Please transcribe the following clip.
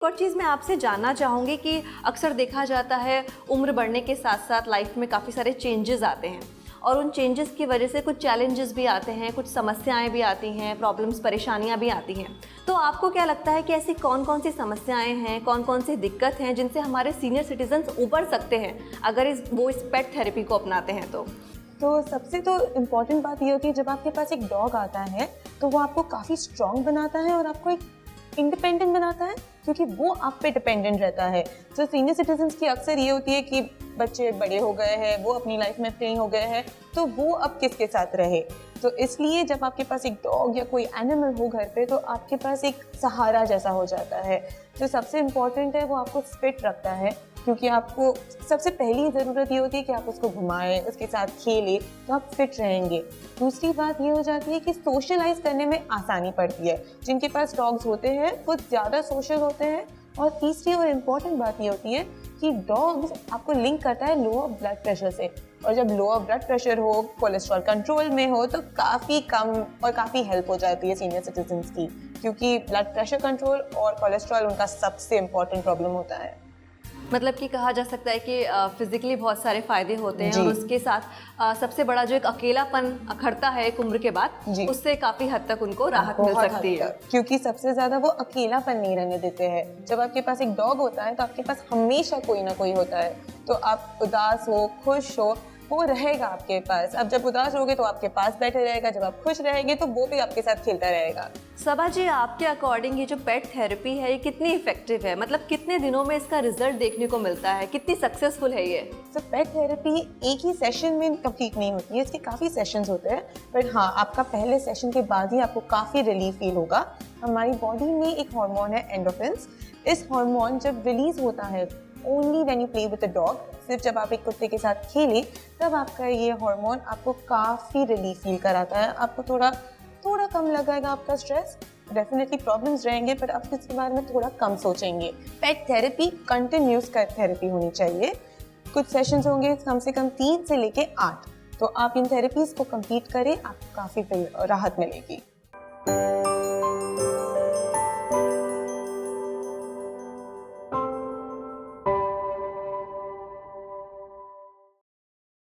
और चीज़ मैं आपसे जानना चाहूँगी कि अक्सर देखा जाता है उम्र बढ़ने के साथ साथ लाइफ में काफ़ी सारे चेंजेस आते हैं और उन चेंजेस की वजह से कुछ चैलेंजेस भी आते हैं, कुछ समस्याएं भी आती हैं, प्रॉब्लम्स परेशानियां भी आती हैं। तो आपको क्या लगता है कि ऐसी कौन कौन सी समस्याएं हैं, कौन कौन सी दिक्कत हैं जिनसे हमारे सीनियर सिटीजन्स उबर सकते हैं अगर इस पेट थेरेपी को अपनाते हैं तो सबसे तो इम्पॉर्टेंट बात ये होती है, जब आपके पास एक डॉग आता है तो वो आपको काफ़ी स्ट्रॉन्ग बनाता है और आपको एक इंडिपेंडेंट बनाता है, क्योंकि वो आप पे डिपेंडेंट रहता है। तो सीनियर सिटीजन्स की अक्सर ये होती है कि बच्चे बड़े हो गए हैं, वो अपनी लाइफ में फ्री हो गए हैं, तो वो अब किसके साथ रहे। तो इसलिए जब आपके पास एक डॉग या कोई एनिमल हो घर पे तो आपके पास एक सहारा जैसा हो जाता है। जो सबसे इम्पॉर्टेंट है वो आपको फिट रखता है, क्योंकि आपको सबसे पहली ज़रूरत ये होती है कि आप उसको घुमाएं, उसके साथ खेलें, तो आप फिट रहेंगे। दूसरी बात ये हो जाती है कि सोशलाइज करने में आसानी पड़ती है। जिनके पास डॉग्स होते हैं वो ज़्यादा सोशल होते हैं। और तीसरी और इम्पॉर्टेंट बात ये होती है कि डॉग्स आपको लिंक करता है लोअर ब्लड प्रेशर से, और जब लोअर ब्लड प्रेशर हो, कोलेस्ट्रॉल कंट्रोल में हो, तो काफ़ी कम और काफ़ी हेल्प हो जाती है सीनियर सिटीजन्स की, क्योंकि ब्लड प्रेशर कंट्रोल और कोलेस्ट्रॉल उनका सबसे इम्पॉर्टेंट प्रॉब्लम होता है। मतलब कि कहा जा सकता है कि फिजिकली बहुत सारे फायदे होते हैं और उसके साथ सबसे बड़ा जो एक अकेलापन अखड़ता है एक उम्र के बाद, उससे काफी हद तक उनको राहत मिल सकती है, क्योंकि सबसे ज्यादा वो अकेलापन नहीं रहने देते हैं। जब आपके पास एक डॉग होता है तो आपके पास हमेशा कोई ना कोई होता है, तो आप उदास हो, खुश हो, वो रहेगा आपके पास। अब जब उदास होगे तो आपके पास बैठे रहेगा, जब आप खुश रहेंगे तो वो भी आपके साथ खेलता रहेगा। सबा जी, आपके अकॉर्डिंग ये जो पेट थेरेपी है ये कितनी इफेक्टिव है? मतलब कितने दिनों में इसका रिजल्ट देखने को मिलता है, कितनी सक्सेसफुल है ये? तो पेट थेरेपी एक ही सेशन में कंप्लीट नहीं होती है, इसके काफ़ी सेशंस होते हैं। बट हाँ, आपका पहले सेशन के बाद ही आपको काफ़ी रिलीफ फील होगा। हमारी बॉडी में एक हार्मोन है एंडोर्फिन्स। इस हार्मोन जब रिलीज होता है only when you play with the dog, सिर्फ जब आप एक कुत्ते के साथ खेलें, तब आपका ये हार्मोन आपको काफ़ी रिलीफ फील कराता है। आपको थोड़ा कम लगेगा आपका स्ट्रेस, डेफिनेटली प्रॉब्लम्स रहेंगे, पर आप इसके बारे में थोड़ा कम सोचेंगे। पेट थेरेपी कंटिन्यूस थेरेपी होनी चाहिए। कुछ सेशंस होंगे कम से कम 3 से लेके 8, तो आप इन थेरेपीज को कंप्लीट करें, आपको काफ़ी राहत मिलेगी।